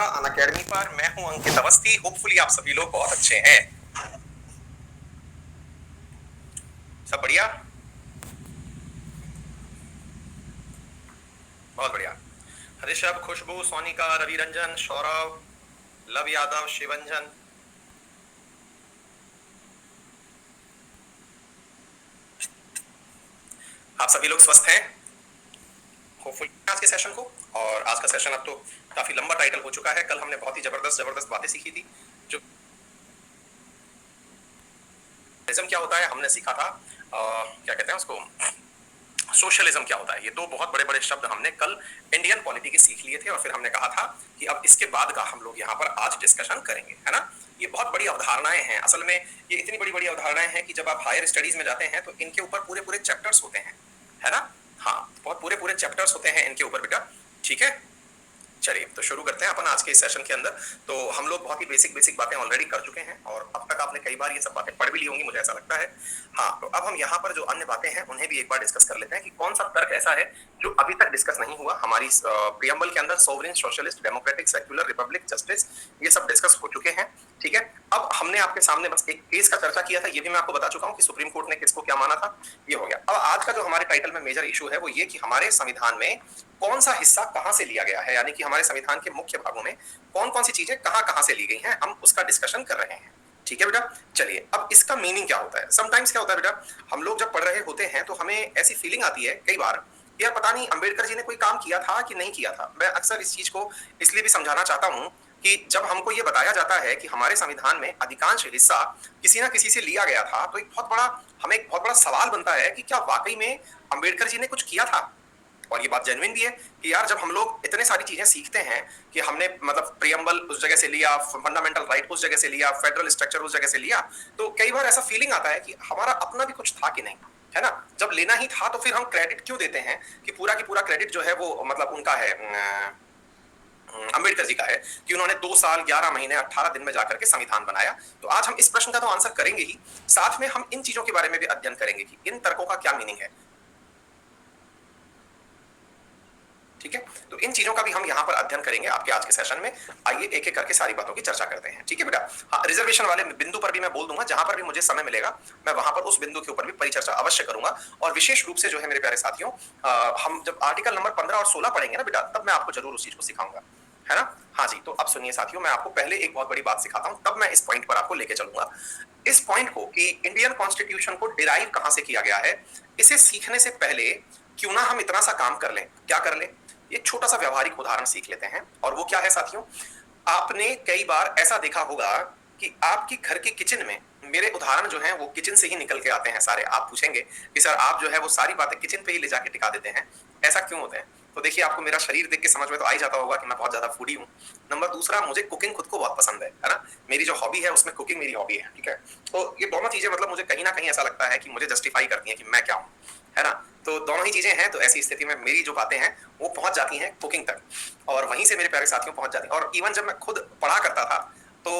Unacademy पर मैं हूं अंकित अवस्थी। होपफुली आप सभी लोग बहुत अच्छे हैं। सब बढ़िया, बहुत बढ़िया। ऋषभ, खुशबू, सोनिका, रवि रंजन, सौरभ, लव यादव, शिवंजन, आप सभी लोग स्वस्थ हैं होपफुली आज के सेशन को। और आज का सेशन अब तो काफी लंबा टाइटल हो चुका है। कल हमने बहुत ही जबरदस्त बातें सीखी थी। जो क्या होता है हमने सीखा था, क्या कहते हैं उसको, सोशलिज्म क्या होता है। ये दो बहुत बड़े बड़े शब्द हमने कल इंडियन पॉलिटी के सीख लिए थे और फिर हमने कहा था कि अब इसके बाद का हम लोग यहाँ पर आज डिस्कशन करेंगे, है ना। ये बहुत बड़ी अवधारणाएं हैं। असल में ये इतनी बड़ी बड़ी अवधारणाएं हैं कि जब आप हायर स्टडीज में जाते हैं तो इनके ऊपर पूरे पूरे चैप्टर्स होते हैं, है ना। हाँ, बहुत पूरे पूरे चैप्टर्स होते हैं इनके ऊपर बेटा, ठीक है। चलिए तो शुरू करते हैं अपन आज के इस सेशन के अंदर। तो हम लोग बहुत ही बेसिक बेसिक बातें ऑलरेडी कर चुके हैं और अब तक आपने कई बार ये सब बातें पढ़ भी ली होंगी, मुझे ऐसा लगता है। हाँ, तो अब हम यहाँ पर जो अन्य बातें हैं उन्हें भी एक बार डिस्कस कर लेते हैं कि कौन सा तर्क ऐसा है जो अभी तक डिस्कस नहीं हुआ। हमारी प्रियम्बल के अंदर sovereign, socialist, democratic, secular, Republic, justice, ये सब डिस्कस हो चुके हैं, ठीक है। अब हमने आपके सामने बस एक केस का चर्चा किया था, ये भी मैं आपको बता चुका हूँ कि सुप्रीम कोर्ट ने किसको क्या माना था, ये हो गया। अब आज का जो हमारे टाइटल में मेजर इशू है वो ये कि हमारे संविधान में कौन सा हिस्सा कहां से लिया गया है, यानी कि हमारे संविधान के मुख्य भागों में कौन कौन सी चीजें कहां कहां से ली गई हैं, हम उसका डिस्कशन कर रहे हैं, ठीक है बेटा। चलिए, अब इसका मीनिंग क्या होता है। समटाइम्स क्या होता है बेटा, हम लोग जब पढ़ रहे होते हैं तो हमें ऐसी फीलिंग आती है कई बार, यार पता नहीं अंबेडकर जी ने कोई काम किया था कि नहीं किया था। मैं अक्सर इस चीज को इसलिए भी समझाना चाहता हूं कि जब हमको ये बताया जाता है कि हमारे संविधान में अधिकांश हिस्सा किसी ना किसी से लिया गया था, तो हमें एक बहुत बड़ा सवाल बनता है कि क्या वाकई में अंबेडकर जी ने कुछ किया था। और ये बात जेन्युइन भी है कि यार जब हम लोग इतने सारी चीजें सीखते हैं कि हमने मतलब प्रियम्बल उस जगह से लिया, फंडामेंटल राइट उस जगह से लिया, फेडरल स्ट्रक्चर उस जगह से लिया, तो कई बार ऐसा फीलिंग आता है कि हमारा अपना भी कुछ था कि नहीं, है ना। जब लेना ही था तो फिर हम क्रेडिट क्यों देते हैं कि पूरा की पूरा क्रेडिट जो है वो मतलब उनका है, अंबेडकर जी का है कि उन्होंने 2 साल 11 महीने 18 दिन में जाकर के संविधान बनाया। तो आज हम इस प्रश्न का तो आंसर करेंगे ही, साथ में हम इन चीजों के बारे में भी अध्ययन करेंगे कि इन तर्कों का क्या मीनिंग है, ठीक है। तो इन चीजों का भी हम यहाँ पर अध्ययन करेंगे आपके आज के सेशन में। आइए एक एक करके सारी बातों की चर्चा करते हैं, ठीक है बेटा। हाँ, रिजर्वेशन वाले बिंदु पर भी मैं बोल दूंगा, जहां पर भी मुझे समय मिलेगा मैं वहां पर उस बिंदु के ऊपर भी परिचर्चा अवश्य करूंगा। और विशेष रूप से जो है मेरे प्यारे साथियों, हम जब आर्टिकल नंबर 15 और 16 पढ़ेंगे ना बेटा, तब मैं आपको जरूर उस चीज को सिखाऊंगा, है ना। हाँ जी, तो अब सुनिए साथियों, मैं आपको पहले एक बहुत बड़ी बात सिखाता हूँ, तब मैं इस पॉइंट पर आपको लेके चलूंगा। इस पॉइंट को कि इंडियन कॉन्स्टिट्यूशन को डिराइव कहां से किया गया है, इसे सीखने से पहले क्यों ना हम इतना सा काम कर लें। क्या कर लें, एक छोटा सा व्यवहारिक उदाहरण सीख लेते हैं। और वो क्या है साथियों, आपने कई बार ऐसा देखा होगा कि आपकी घर के किचन में, मेरे उदाहरण जो हैं वो किचन से ही निकल के आते हैं सारे। आप पूछेंगे कि सर आप जो है वो सारी बातें किचन पे ही ले जाके टिका देते हैं, ऐसा क्यों होता है। तो देखिए, आपको मेरा शरीर देख के समझ में तो आ ही जाता होगा कि मैं बहुत ज्यादा फूडी हूँ। नंबर दूसरा, मुझे कुकिंग खुद को बहुत पसंद है ना। मेरी जो हॉबी है उसमें कुकिंग मेरी हॉबी है, ठीक है। तो ये दोनों चीजें मतलब मुझे कहीं ना कहीं ऐसा लगता है कि मुझे जस्टिफाई करती हैं कि मैं क्या हूँ, है ना। तो दोनों ही चीजें हैं। तो ऐसी स्थिति में मेरी जो बातें हैं वो पहुंच जाती हैं कुकिंग तक, और वहीं से मेरे प्यारे साथियों पहुंच जाती हैं। और इवन जब मैं खुद पढ़ा करता था तो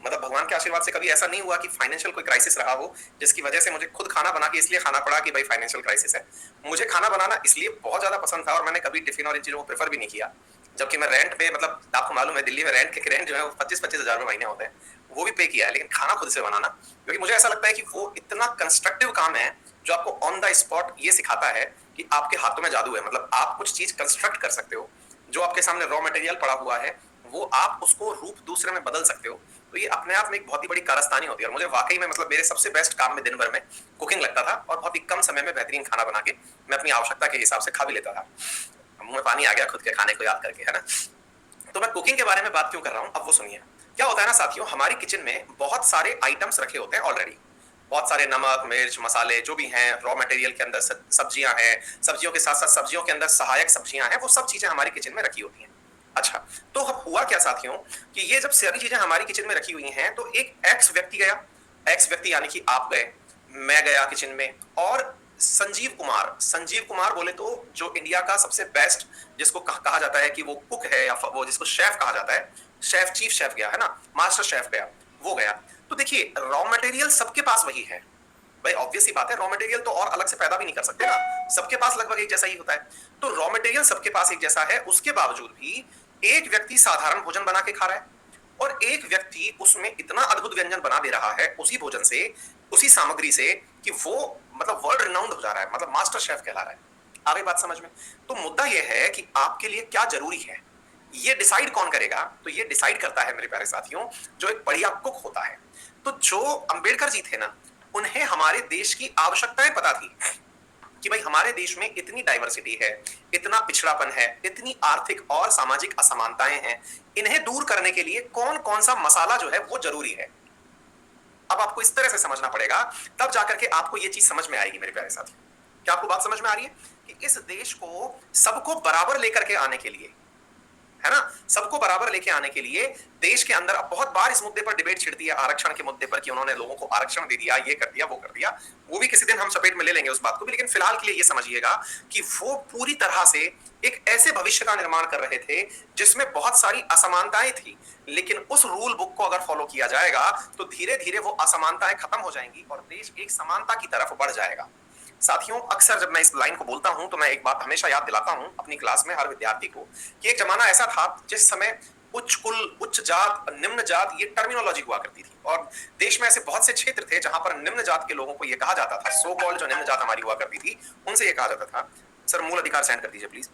मतलब भगवान के आशीर्वाद से कभी ऐसा नहीं हुआ कि फाइनेंशियल कोई क्राइसिस रहा हो जिसकी वजह से मुझे खुद खाना बना के इसलिए खाना पड़ा कि भाई फाइनेंशियल क्राइसिस है। मुझे खाना बनाना इसलिए बहुत ज्यादा पसंद था और मैंने कभी टिफिन और इन चीजों को प्रेफर भी नहीं किया। जबकि मैं रेंट पे, मतलब आपको मालूम है दिल्ली में रेंट जो है वो 25-25 हजार रुपए महीने होते हैं, वो भी पे किया है। लेकिन खाना खुद से बनाना, क्योंकि मुझे ऐसा लगता है कि वो इतना कंस्ट्रक्टिव काम है जो आपको ऑन द स्पॉट ये सिखाता है कि आपके हाथों में जादू है। मतलब आप कुछ चीज कंस्ट्रक्ट कर सकते हो, जो आपके सामने रॉ मटेरियल पड़ा हुआ है वो आप उसको रूप दूसरे में बदल सकते हो। तो ये अपने आप में एक बहुत ही बड़ी कारस्तानी होती है। और मुझे वाकई में मतलब मेरे सबसे बेस्ट काम में दिन भर में कुकिंग लगता था, और बहुत ही कम समय में बेहतरीन खाना बना के मैं अपनी आवश्यकता के हिसाब से खा भी लेता था। मुंह में पानी आ गया खुद के खाने को याद करके, है ना। तो मैं कुकिंग के बारे में बात क्यों कर रहा हूं, अब वो सुनिए। क्या होता है ना साथियों, हमारी किचन में बहुत सारे आइटम्स रखे होते हैं ऑलरेडी। बहुत सारे नमक, मिर्च, मसाले जो भी हैं, रॉ मटेरियल के अंदर सब्जियां हैं, सब्जियों के साथ साथ सब्जियों के अंदर सहायक सब्जियां हैं, वो सब चीजें हमारी किचन में रखी होती हैं। अच्छा, तो अब हुआ क्या साथियों कि ये जब सारी चीजें हमारी किचन में रखी हुई हैं तो एक एक्स व्यक्ति गया, एक्स व्यक्ति यानी कि आप गए, मैं गया किचन में, और संजीव कुमार बोले तो जो इंडिया का सबसे बेस्ट, जिसको कहा जाता है कि वो कुक है या वो जिसको शेफ कहा जाता है, शेफ, चीफ शेफ गया, है ना, मास्टर शेफ गया, वो गया। तो देखिए, रॉ मटेरियल सबके पास वही है भाई, ऑब्वियस सी बात है, रॉ मटेरियल तो और अलग से पैदा भी नहीं कर सकते ना, सबके पास लगभग एक जैसा ही होता है। तो रॉ मटेरियल सबके पास एक जैसा है, उसके बावजूद भी एक व्यक्ति साधारण भोजन बना के खा रहा है और एक व्यक्ति उसमें इतना अद्भुत व्यंजन बना दे रहा है उसी भोजन से, उसी सामग्री से, कि वो मतलब वर्ल्ड रिनाउंड हो जा रहा है, मतलब मास्टर शेफ कहला रहा है। आ गई बात समझ में? तो मुद्दा यह है कि आपके लिए क्या जरूरी है, ये डिसाइड कौन करेगा? तो ये डिसाइड करता है मेरे प्यारे साथियों, जो एक बढ़िया कुक होता है। तो जो अंबेडकर जी थे ना, उन्हें हमारे देश की आवश्यकताएं पता थी कि भाई हमारे देश में इतनी डाइवर्सिटी है, इतना पिछड़ापन है, इतनी आर्थिक और सामाजिक असमानताएं हैं, इन्हें दूर करने के लिए कौन कौन सा मसाला जो है वो जरूरी है। अब आपको इस तरह से समझना पड़ेगा, तब जाकर के आपको ये चीज समझ में आएगी मेरे प्यारे साथी। क्या आपको बात समझ में आ रही है कि इस देश को सबको बराबर लेकर के आने के लिए, है ना, सबको बराबर लेके आने के लिए देश के अंदर, अब बहुत बार इस मुद्दे पर डिबेट छिड़ती है, आरक्षण के मुद्दे पर, कि उन्होंने लोगों को आरक्षण दे दिया, ये कर दिया, वो कर दिया। वो भी किसी दिन हम चपेट में ले लेंगे उस बात को भी, लेकिन फिलहाल के लिए ये समझिएगा कि वो पूरी तरह से एक ऐसे भविष्य का निर्माण कर रहे थे जिसमें बहुत सारी असमानताएं थी, लेकिन उस रूल बुक को अगर फॉलो किया जाएगा तो धीरे धीरे वो असमानताएं खत्म हो जाएंगी और देश एक समानता की तरफ बढ़ जाएगा। साथियों, अक्सर जब मैं इस लाइन को बोलता हूं तो मैं एक बात हमेशा याद दिलाता हूं अपनी क्लास में हर विद्यार्थी को, कि एक जमाना ऐसा था जिस समय उच्च कुल, उच्च जात, निम्न जात, ये टर्मिनोलॉजी हुआ करती थी और देश में ऐसे बहुत से क्षेत्र थे जहां पर निम्न जात के लोगों को यह कहा जाता था, सो कॉल्ड जो निम्न जात हमारी हुआ करती थी, उनसे यह कहा जाता था, सर मूल अधिकार सेंड कर दीजिए प्लीज।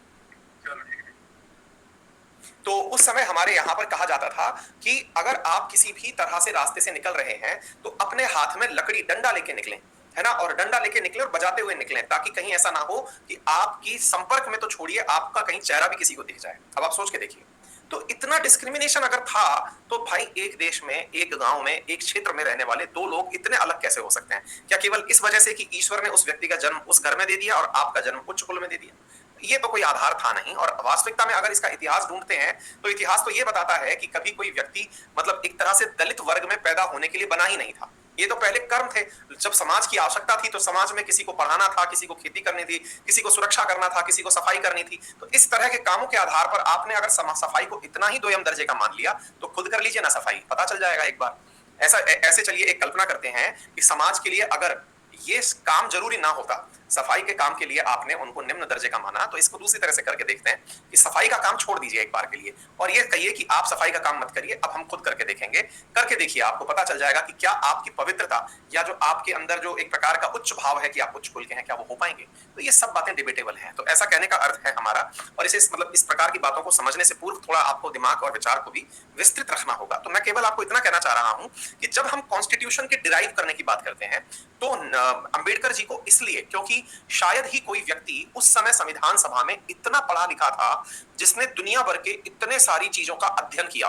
तो उस समय हमारे यहां पर कहा जाता था कि अगर आप किसी भी तरह से रास्ते से निकल रहे हैं तो अपने हाथ में लकड़ी, डंडा लेके निकलें, है ना, और डंडा लेके निकले और बजाते हुए निकलें, ताकि कहीं ऐसा ना हो कि आपकी संपर्क में तो छोड़िए, आपका कहीं चेहरा भी किसी को दिख जाए। अब आप सोच के देखिए, तो इतना डिस्क्रिमिनेशन अगर था तो भाई एक देश में, एक गांव में, एक क्षेत्र में रहने वाले दो लोग इतने अलग कैसे हो सकते हैं? क्या केवल इस वजह से कि ईश्वर ने उस व्यक्ति का जन्म उस घर में दे दिया और आपका जन्म उच्च कुल में दे दिया? ये तो कोई आधार था नहीं। और वास्तविकता में अगर इसका इतिहास ढूंढते हैं तो इतिहास तो ये बताता है कि कभी कोई व्यक्ति मतलब एक तरह से दलित वर्ग में पैदा होने के लिए बना ही नहीं था। ये तो पहले कर्म थे। जब समाज की आवश्यकता थी तो समाज में किसी को पढ़ाना था, किसी को खेती करनी थी, किसी को सुरक्षा करना था, किसी को सफाई करनी थी। तो इस तरह के कामों के आधार पर आपने अगर सफाई को इतना ही दोयम दर्जे का मान लिया तो खुद कर लीजिए ना सफाई, पता चल जाएगा एक बार। ऐसे चलिए एक कल्पना करते हैं कि समाज के लिए अगर ये काम जरूरी ना होता, सफाई के काम के लिए आपने उनको निम्न दर्जे का माना, तो इसको दूसरी तरह से करके देखते हैं कि सफाई का काम छोड़ दीजिए एक बार के लिए और ये कहिए कि आप सफाई का काम मत करिए, अब हम खुद करके देखेंगे। करके देखिए, आपको पता चल जाएगा कि क्या आपकी पवित्रता या जो आपके अंदर जो एक प्रकार का उच्च भाव है कि आप उच्च कुल के हैं, क्या वो हो पाएंगे? तो ये सब बातें डिबेटेबल हैं। तो ऐसा कहने का अर्थ है हमारा, और इसे मतलब इस प्रकार की बातों को समझने से पूर्व थोड़ा आपको दिमाग और विचार को भी विस्तृत रखना होगा। तो मैं केवल आपको इतना कहना चाह रहा हूं कि जब हम कॉन्स्टिट्यूशन के डिराइव करने की बात करते हैं तो अंबेडकर जी को इसलिए, क्योंकि शायद ही कोई व्यक्ति उस समय संविधान सभा में इतना पढ़ा लिखा था जिसने दुनिया भर के इतने सारी चीजों का अध्ययन किया।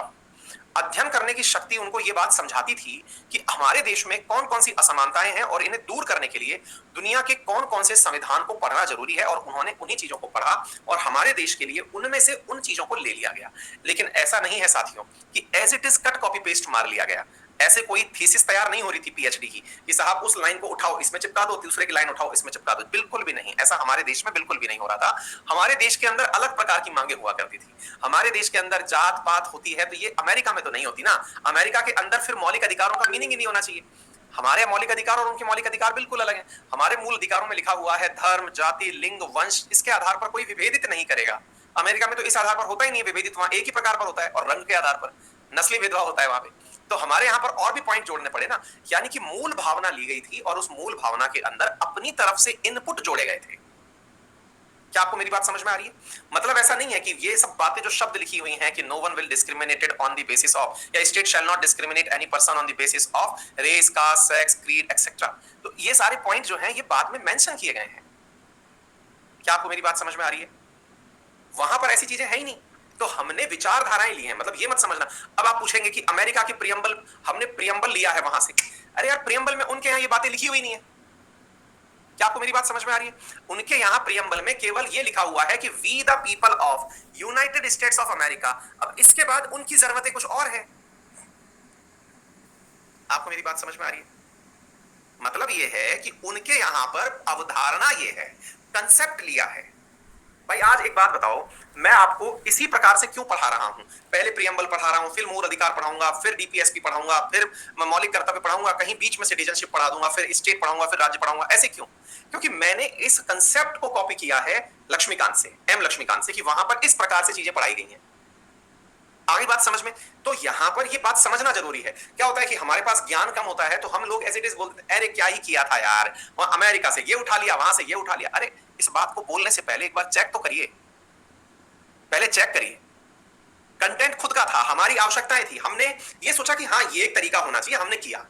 अध्ययन करने की शक्ति उनको ये बात समझाती थी कि हमारे देश में कौन कौन सी असमानताएं हैं और इन्हें दूर करने के लिए दुनिया के कौन कौन से संविधान को पढ़ना जरूरी है, और उन्होंने उन्हीं चीजों को पढ़ा और हमारे देश के लिए उनमें से उन चीजों को ले लिया गया। लेकिन ऐसा नहीं है साथियों कि as it is cut copy paste मार लिया गया। ऐसे कोई थीसिस तैयार नहीं हो रही थी पीएचडी की कि साहब उस लाइन को उठाओ इसमें चिपका दो, दूसरे की लाइन उठाओ इसमें चिपका दो। बिल्कुल भी नहीं, ऐसा हमारे देश में बिल्कुल भी नहीं हो रहा था। हमारे देश के अंदर अलग प्रकार की मांगे हुआ करती थी। हमारे देश के अंदर जात पात होती है, तो ये अमेरिका में तो नहीं होती ना। अमेरिका के अंदर फिर मौलिक अधिकारों का मीनिंग ही नहीं होना चाहिए। हमारे मौलिक अधिकार और उनके मौलिक अधिकार बिल्कुल अलग हैं। हमारे मूल अधिकारों में लिखा हुआ है धर्म, जाति, लिंग, वंश, इसके आधार पर कोई विभेदित नहीं करेगा। अमेरिका में तो इस आधार पर होता ही नहीं विभेदित, वहां एक ही प्रकार पर होता है, और रंग के आधार पर नस्ली भेदभाव होता है वहां पे। तो हमारे यहां पर और भी पॉइंट जोड़ने पड़े ना, यानी कि मूल भावना ली गई थी और उस मूल भावना के अंदर अपनी तरफ से इनपुट जोड़े गए थे। क्या आपको मेरी बात समझ में आ रही है? मतलब ऐसा नहीं है कि ये सब बातें जो शब्द लिखी हुई हैं कि no one will discriminated on the basis of, या state shall not discriminate any person on the basis of race, caste, sex, creed etcetera, तो ये सारे पॉइंट जो हैं ये बाद में मेंशन किए गए हैं। क्या आपको मेरी बात समझ में आ रही है? वहां पर ऐसी चीजें हैं ही नहीं। तो हमने विचारधाराएं ली हैं, मतलब ये मत समझना। अब आप पूछेंगे कि अमेरिका की प्रियम्बल, हमने प्रियम्बल लिया है वहां से। अरे यार, प्रियम्बल में उनके यहाँ ये बातें लिखी हुई नहीं है। क्या आपको मेरी बात समझ में आ रही है? उनके यहां प्रियम्बल में केवल ये लिखा हुआ है कि we the people of United States of America. अब इसके बाद उनकी जरूरतें कुछ और है। आपको मेरी बात समझ में आ रही है? मतलब ये है कि उनके यहां पर अवधारणा ये है, कंसेप्ट लिया है। भाई आज एक बात बताओ, मैं आपको इसी प्रकार से क्यों पढ़ा रहा हूं? पहले प्रियम्बल पढ़ा रहा हूं, फिर मूल अधिकार पढ़ाऊंगा, फिर डीपीएसपी पढ़ाऊंगा, फिर मौलिक कर्तव्य पढ़ाऊंगा, कहीं बीच में सिटीजनशिप पढ़ा दूंगा, फिर स्टेट पढ़ाऊंगा, फिर राज्य पढ़ाऊंगा। ऐसे क्यों? क्योंकि मैंने इस कंसेप्ट को कॉपी किया है लक्ष्मीकांत से, एम लक्ष्मीकांत से, कि वहां पर इस प्रकार से चीजें पढ़ाई गई हैं। आगे बात समझ में? तो यहां पर ये बात समझना जरूरी है। क्या होता है कि हमारे पास ज्ञान कम होता है तो हम लोग एज इट इज बोलते हैं, अरे क्या ही किया था यार, वहां अमेरिका से ये उठा लिया, वहां से ये उठा लिया। अरे इस बात को बोलने से पहले एक बार चेक तो करिए, पहले चेक करिए। कंटेंट खुद का था, हमारी आवश्यकताएं थी, हमने ये सोचा कि हाँ ये एक तरीका होना चाहिए, हमने किया।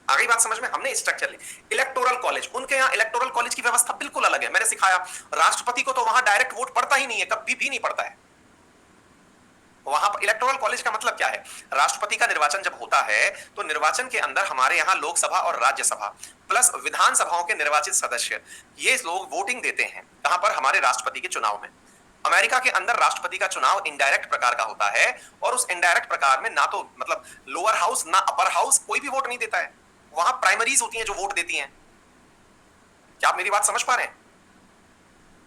आगे बात समझ में? हमने स्ट्रक्चर ली। इलेक्टोरल कॉलेज, उनके यहाँ इलेक्टोरल कॉलेज की व्यवस्था बिल्कुल अलग है। मैंने सिखाया, राष्ट्रपति को तो वहां डायरेक्ट वोट पड़ता ही नहीं है, कभी भी नहीं पड़ता है। वहां पर इलेक्टोरल कॉलेज का मतलब क्या है? राष्ट्रपति का निर्वाचन जब होता है तो निर्वाचन के अंदर हमारे यहाँ लोकसभा और राज्यसभा प्लस विधानसभाओं के निर्वाचित सदस्य, ये लोग वोटिंग देते हैं कहां पर? हमारे राष्ट्रपति के चुनाव में। अमेरिका के अंदर राष्ट्रपति का चुनाव इनडायरेक्ट प्रकार का होता है और उस इनडायरेक्ट प्रकार में ना तो मतलब लोअर हाउस ना अपर हाउस कोई भी वोट नहीं देता है, वहां प्राइमरीज होती हैं जो वोट देती हैं। क्या आप मेरी बात समझ पा रहे हैं?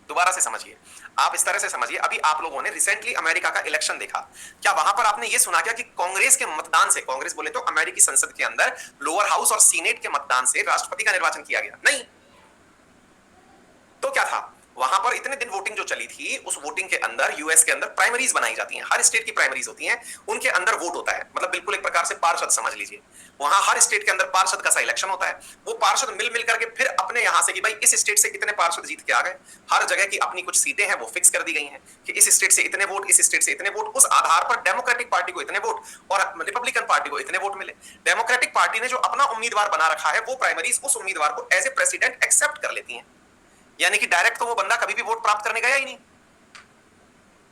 दोबारा से समझिए, आप इस तरह से समझिए। अभी आप लोगों ने रिसेंटली अमेरिका का इलेक्शन देखा, क्या वहां पर आपने ये सुना क्या कि कांग्रेस के मतदान से, कांग्रेस बोले तो अमेरिकी संसद के अंदर लोअर हाउस और सीनेट के मतदान से राष्ट्रपति का निर्वाचन किया गया? नहीं। तो क्या था वहां पर? इतने दिन वोटिंग जो चली थी, उस वोटिंग के अंदर यूएस के अंदर प्राइमरीज बनाई जाती हैं, हर स्टेट की प्राइमरीज होती हैं, उनके अंदर वोट होता है, मतलब बिल्कुल एक प्रकार से पार्षद समझ लीजिए। वहां हर स्टेट के अंदर पार्षद का सिलेक्शन होता है, वो पार्षद मिल मिल करके फिर अपने यहां से कि भाई इस स्टेट से कितने पार्षद जीत के आ गए, हर जगह की अपनी कुछ सीटें हैं वो फिक्स कर दी गई हैं कि इस स्टेट से इतने वोट, इस स्टेट से इतने वोट, उस आधार पर डेमोक्रेटिक पार्टी को इतने वोट और रिपब्लिकन पार्टी को इतने वोट मिले। डेमोक्रेटिक पार्टी ने जो अपना उम्मीदवार बना रखा है वो प्राइमरीज उस उम्मीदवार को एज ए प्रेसिडेंट एक्सेप्ट कर लेती हैं, यानी कि डायरेक्ट तो वो बंदा कभी भी वोट प्राप्त करने गया ही नहीं।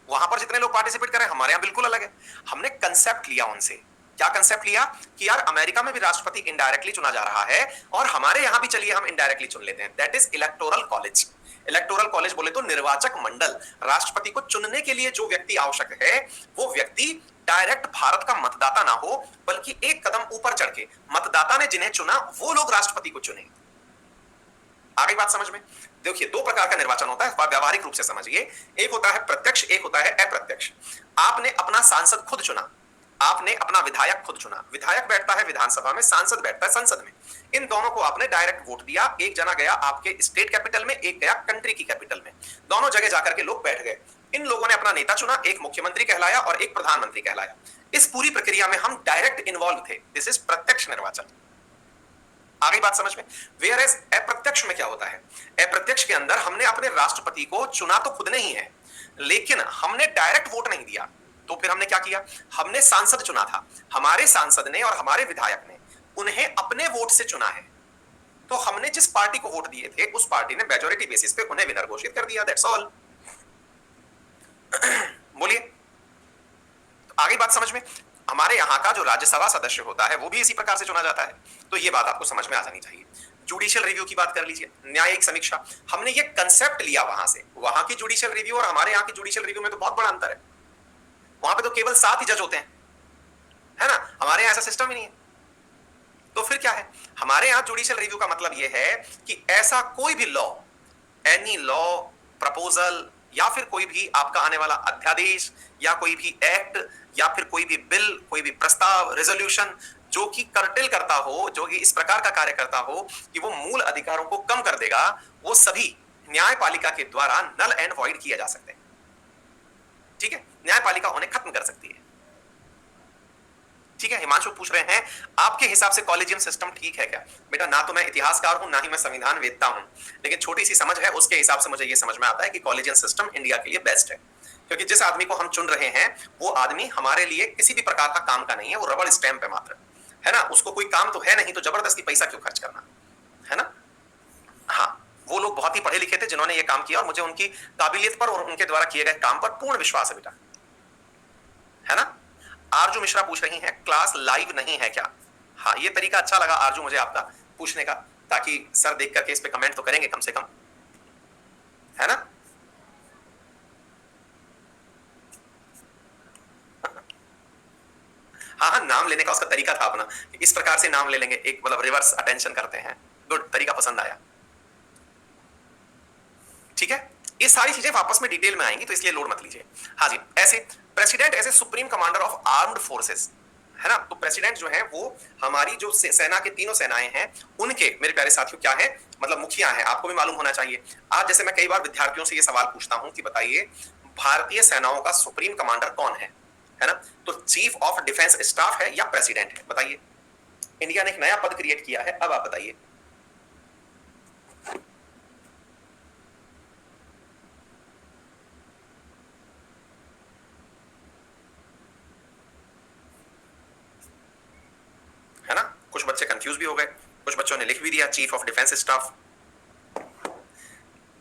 वहां पर जितने लोग पार्टिसिपेट कर रहे हैं हमारे यहां बिल्कुल अलग है। हमने कंसेप्ट लिया उनसे, क्या कंसेप्ट लिया कि यार अमेरिका में भी राष्ट्रपति इनडायरेक्टली चुना जा रहा है और हमारे यहां भी चलिए हम इनडायरेक्टली चुन लेते हैं। That is electoral college. Electoral college बोले तो निर्वाचक मंडल, राष्ट्रपति को चुनने के लिए जो व्यक्ति आवश्यक है वो व्यक्ति डायरेक्ट भारत का मतदाता ना हो, बल्कि एक कदम ऊपर चढ़ के मतदाता ने जिन्हें चुना वो लोग राष्ट्रपति को चुने। आगे बात समझ में? देखिए दो प्रकार का निर्वाचन होता है, व्यवहारिक रूप से समझिए। एक होता है प्रत्यक्ष, एक होता है अप्रत्यक्ष। आपने अपना सांसद खुद चुना, आपने अपना विधायक खुद चुना। विधायक बैठता है विधानसभा में, सांसद बैठता है संसद में। इन दोनों को आपने डायरेक्ट वोट दिया, एक जना गया आपके स्टेट कैपिटल में, एक गया कंट्री की कैपिटल में, दोनों जगह जाकर के लोग बैठ गए। इन लोगों ने अपना नेता चुना, एक मुख्यमंत्री कहलाया और एक प्रधानमंत्री कहलाया। इस पूरी प्रक्रिया में हम डायरेक्ट इन्वॉल्व थे। दिस इज प्रत्यक्ष निर्वाचन। आगे बात समझ में? वेयर एज अप्रत्यक्ष में क्या होता है? अप्रत्यक्ष के अंदर हमने अपने राष्ट्रपति को चुना तो खुद नहीं है, लेकिन हमने डायरेक्ट वोट नहीं दिया। तो फिर हमने क्या किया? हमने सांसद चुना था, हमारे सांसद ने और हमारे विधायक ने उन्हें अपने वोट से चुना है। तो हमने जिस पार्टी को वोट दिए थे उस पार्टी ने मेजॉरिटी बेसिस पे उन्हें विनर घोषित कर दिया। That's all. बोलिए, तो आगे बात समझ में? हमारे यहाँ का जो राज्यसभा सदस्य होता है वो भी इसी प्रकार से चुना जाता है। तो ये बात आपको समझ में आ जानी चाहिए। जुडिशियल रिव्यू की बात कर लीजिए, न्यायिक समीक्षा। हमने ये कंसेप्ट लिया वहां से। वहां की जुडिशियल रिव्यू और हमारे यहाँ की जुडिशियल रिव्यू में तो बहुत बड़ा अंतर है। वहां पे तो केवल 7 ही जज होते हैं, है ना? हमारे यहाँ ऐसा सिस्टम ही नहीं है। तो फिर क्या है? हमारे यहाँ जुडिशियल रिव्यू का मतलब यह है कि ऐसा कोई भी लॉ, एनी लॉ प्रपोजल या फिर कोई भी आपका आने वाला अध्यादेश या कोई भी एक्ट या फिर कोई भी बिल, कोई भी प्रस्ताव, रेजोल्यूशन जो कि कर्टेल करता हो, जो कि इस प्रकार का कार्य करता हो कि वो मूल अधिकारों को कम कर देगा, वो सभी न्यायपालिका के द्वारा नल एंड वॉइड किए जा सकते हैं। ठीक है? न्यायपालिका उन्हें खत्म कर सकती है। ठीक है? हिमांशु पूछ रहे हैं आपके हिसाब से कॉलेजियम सिस्टम ठीक है क्या? बेटा ना तो मैं इतिहासकार हूं ना ही मैं संविधान वेदता हूं, लेकिन छोटी सी समझ है, उसके हिसाब से मुझे यह समझ में आता है कि कॉलेजियम सिस्टम इंडिया के लिए बेस्ट है। क्योंकि जिस आदमी को हम चुन रहे हैं वो आदमी हमारे लिए किसी भी प्रकार का काम का नहीं है, वो रबड़ स्टैंप है मात्र, है ना? उसको कोई काम तो है नहीं, तो जबरदस्ती पैसा क्यों खर्च करना, है ना? हाँ, वो लोग बहुत ही पढ़े लिखे थे जिन्होंने ये काम किया और मुझे उनकी काबिलियत पर और उनके द्वारा किए गए काम पर पूर्ण विश्वास है बेटा, है ना? आरजू मिश्रा पूछ रही हैं क्लास लाइव नहीं है क्या? हाँ, ये तरीका अच्छा लगा आरजू मुझे आपका पूछने का, ताकि सर देख करके इस पे कमेंट तो करेंगे कम से कम, है ना? हाँ हाँ, नाम लेने का उसका तरीका था अपना, इस प्रकार से नाम ले लेंगे, एक मतलब रिवर्स अटेंशन करते हैं। गुड, तरीका पसंद आया। ठीक है, ये सारी चीजें वापस में डिटेल में आएंगी तो इसलिए लोड मत लीजिए। हाँ जी, ऐसे president as a supreme commander of armed forces, है ना? तो प्रेसिडेंट जो है वो हमारी जो सेना के तीनों सेनाएं हैं उनके, मेरे प्यारे साथियों, क्या है मतलब मुखिया है। आपको भी मालूम होना चाहिए। आज जैसे मैं कई बार विद्यार्थियों से ये सवाल पूछता हूं कि बताइए भारतीय सेनाओं का सुप्रीम कमांडर कौन है ना? तो चीफ ऑफ डिफेंस स्टाफ है या प्रेसिडेंट है? बताइए। इंडिया ने एक नया पद क्रिएट किया है, अब आप बताइए। है ना? कुछ बच्चे कंफ्यूज भी हो गए, कुछ बच्चों ने लिख भी दिया चीफ ऑफ डिफेंस स्टाफ,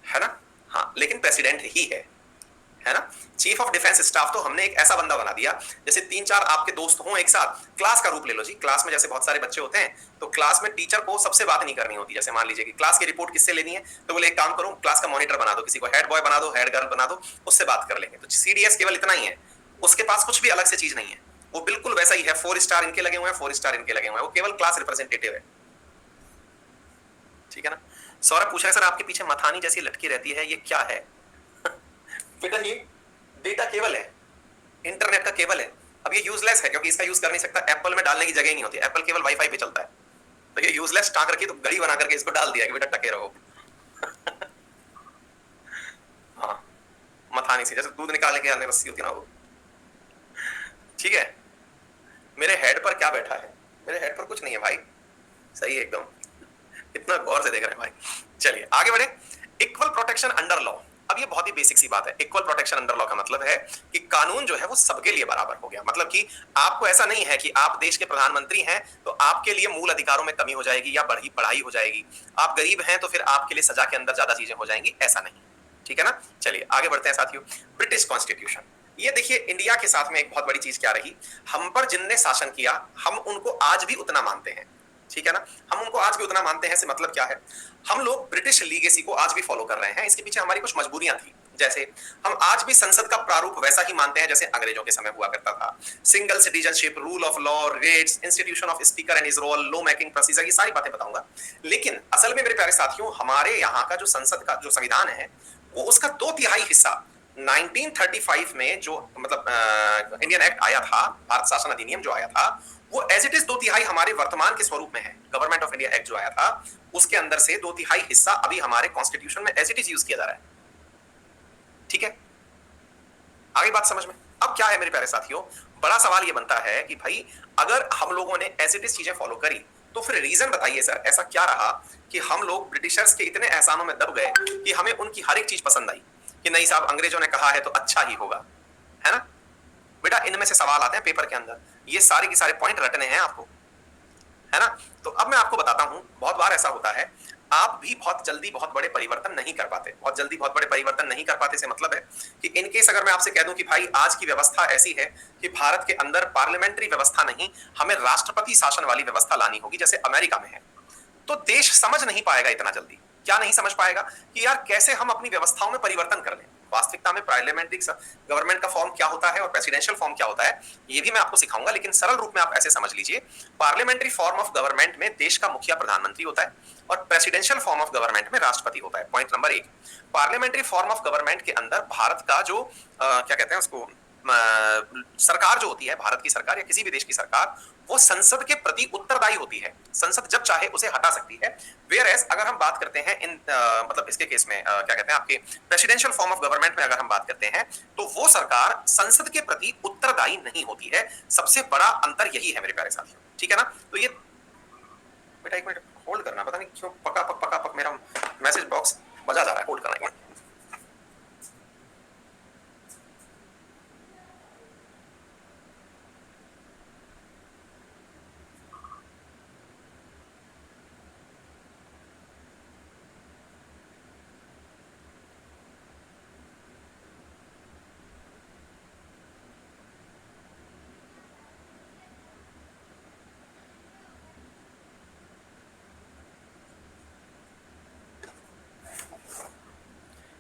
है ना? हाँ, लेकिन प्रेसिडेंट ही है ना? चीफ ऑफ डिफेंस स्टाफ तो हमने एक ऐसा बंदा बना दिया, जैसे 3-4 आपके दोस्त हों एक साथ, क्लास का रूप ले लो जी। क्लास में जैसे बहुत सारे बच्चे होते हैं, तो क्लास में टीचर को सबसे बात नहीं करनी होती। जैसे मान लीजिए कि क्लास की रिपोर्ट किससे लेनी है, तो बोले एक काम करो, क्लास का मॉनिटर बना दो, किसी को हेड बॉय बना दो, हेड गर्ल बना दो, उससे बात कर लेंगे। तो सीडीएस केवल इतना ही है, उसके पास कुछ भी अलग से चीज नहीं है, वो बिल्कुल वैसा ही है। 4 स्टार इनके लगे हुए हैं, 4 स्टार इनके लगे हुए हैं, वो केवल क्लास रिप्रेजेंटेटिव है। ठीक है ना? सौरभ पूछ रहे सर आपके पीछे मथानी जैसी लटकी रहती है, ये क्या है? बेटा ये डेटा केबल है, इंटरनेट का केबल है। अब ये यूजलेस है क्योंकि इसका यूज कर नहीं सकता, एप्पल में डालने की जगह ही नहीं होती, एप्पल केवल वाईफाई पे चलता है। तो ये यूजलेस टांग रखी, तो घड़ी बना करके इसको डाल दिया कि बेटा टके रहो। हाँ, मथानी से जैसे दूध निकालने के आने रस्सी होती ना वो। ठीक है, मेरे हेड पर क्या बैठा है? मेरे हेड पर कुछ नहीं है भाई, सही है एकदम, इतना गौर से देख रहे हैं भाई। चलिए आगे बढ़े। इक्वल प्रोटेक्शन अंडर लॉ, अब ये बहुत ही बेसिक सी बात है। इक्वल प्रोटेक्शन अंडर लॉ का मतलब है कि कानून जो है वो सबके लिए बराबर हो गया। मतलब कि आपको ऐसा नहीं है कि आप देश के प्रधानमंत्री हैं तो आपके लिए मूल अधिकारों में कमी हो जाएगी या बढ़ाई हो जाएगी, आप गरीब हैं तो फिर आपके लिए सजा के अंदर ज्यादा चीजें हो जाएंगी, ऐसा नहीं। ठीक है ना? चलिए आगे बढ़ते हैं साथियों। ब्रिटिश कॉन्स्टिट्यूशन, ये देखिए इंडिया के साथ में एक बहुत बड़ी चीज क्या रही, हम पर जिनने शासन किया हम उनको आज भी उतना मानते हैं। ठीक है ना? हम उनको आज भी उतना मानते हैं, से मतलब क्या है, हम लोग ब्रिटिश लीगेसी को आज भी फॉलो कर रहे हैं। इसके पीछे हमारी कुछ मजबूरियां थी, जैसे हम आज भी संसद का प्रारूप वैसा ही मानते हैं जैसे अंग्रेजों के समय हुआ करता था। Single citizenship, rule of law, writs, institution of speaker and his role, law making procedure, ये सारी बातें बताऊंगा। लेकिन असल में मेरे प्यारे साथियों, हमारे यहाँ का जो संसद का जो संविधान है, वो उसका 2/3 हिस्सा 1935 में जो मतलब इंडियन एक्ट आया था, भारत शासन अधिनियम जो आया था, वो एज इट इज 2/3 हमारे वर्तमान के स्वरूप में है। गवर्नमेंट ऑफ इंडिया एक्ट जो आया था, उसके अंदर से 2/3 हिस्सा अभी हमारे कॉन्स्टिट्यूशन में एज इट इज यूज किया जा रहा है। ठीक है, आगे बात समझ में? अब क्या है मेरे प्यारे साथियों, बड़ा सवाल ये बनता है कि भाई अगर हम लोगों ने एज इट इज चीजें फॉलो करी, तो फिर रीजन बताइए सर, ऐसा क्या रहा कि हम लोग ब्रिटिशर्स के इतने एहसानों में दब गए कि हमें उनकी हर एक चीज पसंद आई कि नहीं साहब अंग्रेजों ने कहा है तो अच्छा ही होगा, है ना? बेटा इनमें से सवाल आते हैं पेपर के अंदर, ये सारे के सारे पॉइंट रटने हैं आपको, है ना? तो अब मैं आपको बताता हूं, बहुत बार ऐसा होता है आप भी बहुत जल्दी बहुत बड़े परिवर्तन नहीं कर पाते। बहुत जल्दी बहुत बड़े परिवर्तन नहीं कर पाते से मतलब है कि इन केस अगर मैं आपसे कह दूं कि भाई आज की व्यवस्था ऐसी है कि भारत के अंदर पार्लियामेंट्री व्यवस्था नहीं, हमें राष्ट्रपति शासन वाली व्यवस्था लानी होगी जैसे अमेरिका में है, तो देश समझ नहीं पाएगा इतना जल्दी। क्या नहीं समझ पाएगा कि यार कैसे हम अपनी व्यवस्थाओं में परिवर्तन कर लें। वास्तविकता में पार्लियामेंट्री गवर्नमेंट का फॉर्म क्या होता है और प्रेसिडेंशियल फॉर्म क्या होता है, ये भी मैं आपको सिखाऊंगा, लेकिन सरल रूप में आप ऐसे समझ लीजिए। पार्लियामेंट्री फॉर्म ऑफ गवर्नमेंट में देश का मुखिया प्रधानमंत्री होता है और प्रेसिडेंशियल फॉर्म ऑफ गवर्नमेंट में राष्ट्रपति होता है। Point number 1, parliamentary form of government के अंदर भारत का जो क्या कहते हैं उसको, सरकार जो होती है, भारत की सरकार या किसी भी देश की सरकार, वो संसद के प्रति उत्तरदायी होती है। संसद जब चाहे उसे हटा सकती है। वेयर एज अगर हम बात करते हैं इन मतलब इसके केस में क्या कहते हैं आपके प्रेसिडेंशियल फॉर्म ऑफ गवर्नमेंट में अगर हम बात करते हैं, तो वो सरकार संसद के प्रति उत्तरदायी नहीं होती है। सबसे बड़ा अंतर यही है मेरे प्यारे साथियों। ठीक है ना? तो ये बेटा एक मिनट होल्ड करना, पता नहीं क्यों पका पक मेरा मैसेज बॉक्स बजा जा रहा है, होल्ड करना एक मिनट।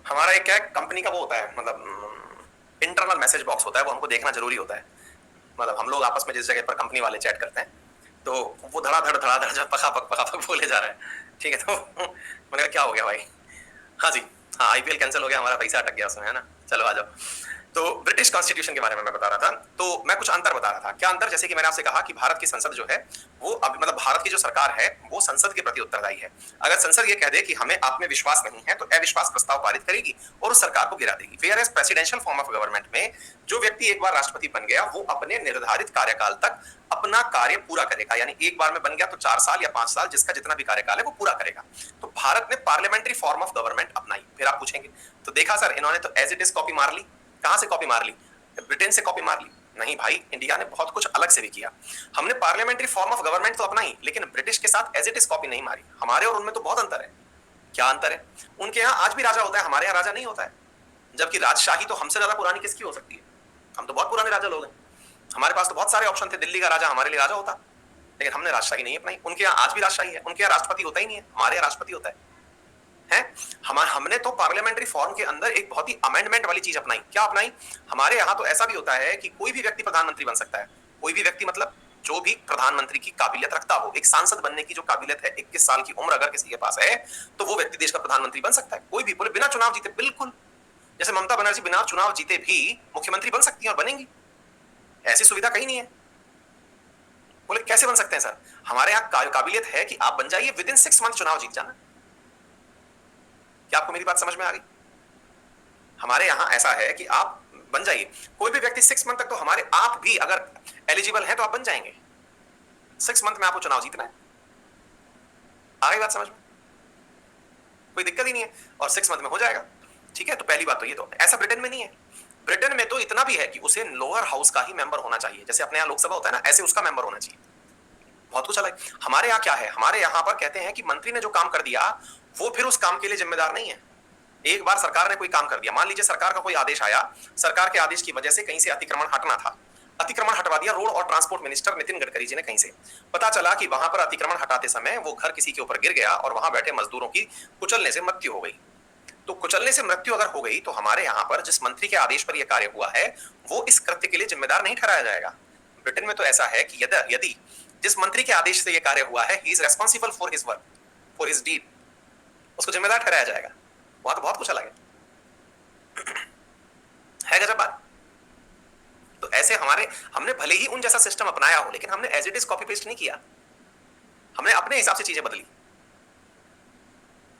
हमारा एक क्या कंपनी का वो होता है, मतलब इंटरनल मैसेज बॉक्स होता है, वो हमको देखना जरूरी होता है। मतलब हम लोग आपस में जिस जगह पर कंपनी वाले चैट करते हैं, तो वो धड़ाधड़ जो पका पक बोले जा रहा है। ठीक है, तो मैंने कहा क्या हो गया भाई? हाँ जी, हाँ आईपीएल कैंसिल हो गया, हमारा पैसा अटक गया उसमें, है ना? चलो आ जाओ। तो ब्रिटिश कॉन्स्टिट्यूशन के बारे में मैं बता रहा था, तो मैं कुछ अंतर बता रहा था। क्या अंतर? जैसे कि मैंने आपसे कहा कि भारत की संसद जो है, वो अब मतलब भारत की जो सरकार है, वो संसद के प्रति उत्तरदायी है। अगर संसद ये कह दे कि हमें आप में विश्वास नहीं है, तो अविश्वास प्रस्ताव पारित करेगी और उस सरकार को गिरा देगी। Whereas presidential form of government में जो व्यक्ति एक बार राष्ट्रपति बन गया, वो अपने निर्धारित कार्यकाल तक अपना कार्य पूरा करेगा। यानी एक बार में बन गया तो 4 साल या 5 साल, जिसका जितना भी कार्यकाल है वो पूरा करेगा। तो भारत ने पार्लियामेंट्री फॉर्म ऑफ गवर्नमेंट अपनाई। फिर आप पूछेंगे, तो देखा सर, इन्होंने तो एज इट इज कॉपी मार ली। कहां से कॉपी मार ली? ब्रिटेन से कॉपी मार ली? नहीं भाई, इंडिया ने बहुत कुछ अलग से भी किया। हमने पार्लियामेंट्री फॉर्म ऑफ गवर्नमेंट तो अपनाई, लेकिन ब्रिटिश के साथ एज इट इज कॉपी नहीं मारी। हमारे और उनमें तो बहुत अंतर है। क्या अंतर है? उनके यहाँ आज भी राजा होता है, हमारे यहाँ राजा नहीं होता है। जबकि राजशाही तो हमसे ज्यादा पुरानी किसकी हो सकती है? हम तो बहुत पुराने राजा लोग हैं। हमारे पास तो बहुत सारे ऑप्शन थे। दिल्ली का राजा हमारे लिए राजा होता, लेकिन हमने राजशाही नहीं अपनाई। उनके यहाँ आज भी राजशाही है। उनके यहाँ राष्ट्रपति होता ही नहीं है, हमारे यहाँ राष्ट्रपति होता है। हमने तो पार्लियामेंट्री फॉर्म के अंदर एक बहुत ही अमेंडमेंट वाली चीज अपनाई। क्या अपनाई? हमारे यहाँ तो ऐसा भी होता है कि कोई भी व्यक्ति प्रधानमंत्री बन सकता है। कोई भी व्यक्ति मतलब जो भी प्रधानमंत्री की काबिलियत रखता हो, एक सांसद बनने की जो काबिलियत है, 21 साल की उम्र अगर किसी के पास है, तो वो व्यक्ति देश का प्रधानमंत्री बन सकता है। कोई भी, बोले बिना चुनाव जीते, बिल्कुल। जैसे ममता बनर्जी बिना चुनाव जीते भी मुख्यमंत्री बन सकती है और बनेंगी। ऐसी सुविधा कहीं नहीं है। बोले कैसे बन सकते हैं सर? हमारे यहाँ काबिलियत है कि आप बन जाइए, विद इन 6 मंथ चुनाव जीत जाना। क्या आपको मेरी बात समझ में आ गई? हमारे यहां ऐसा है कि आप बन जाइए, कोई भी व्यक्ति 6 मंथ तक, तो हमारे आप भी अगर एलिजिबल हैं तो आप बन जाएंगे। 6 मंथ में आपको चुनाव जीतना है। आ गई बात समझ में? कोई दिक्कत ही नहीं है, और 6 मंथ में हो जाएगा। ठीक है, तो पहली बात तो ये। तो ऐसा ब्रिटेन में नहीं है। ब्रिटेन में तो इतना भी है कि उसे लोअर हाउस का ही मेंबर होना चाहिए। जैसे अपने यहाँ लोकसभा होता है ना, ऐसे उसका मेंबर होना चाहिए। बहुत कुछ अलग। हमारे यहाँ क्या है? हमारे यहाँ पर कहते हैं कि मंत्री ने जो काम कर दिया, वो फिर उस काम के लिए जिम्मेदार नहीं है। एक बार सरकार ने कोई काम कर दिया, मान लीजिए सरकार का कोई आदेश आया, सरकार के आदेश की वजह से कहीं से अतिक्रमण हटना था, अतिक्रमण हटवा दिया रोड और ट्रांसपोर्ट मिनिस्टर नितिन गडकरी जी ने। कहीं से पता चला कि वहां पर अतिक्रमण हटाते समय वो घर किसी के ऊपर गिर गया और वहां बैठे मजदूरों की कुचलने से मृत्यु हो गई। तो कुचलने से मृत्यु अगर हो गई, तो हमारे यहाँ पर जिस मंत्री के आदेश पर यह कार्य हुआ है, वो इस कृत्य के लिए जिम्मेदार नहीं ठहराया जाएगा। ब्रिटेन में तो ऐसा है कि यदि जिस मंत्री के आदेश से यह कार्य हुआ है, he is responsible for his work, for his deed, उसको जिम्मेदार ठहराया जाएगा। वहां तो बहुत कुछ अलग है गजब बात। तो ऐसे हमने भले ही उन जैसा सिस्टम अपनाया हो, लेकिन हमने as it is copy paste नहीं किया। हमने अपने हिसाब से चीजें बदली।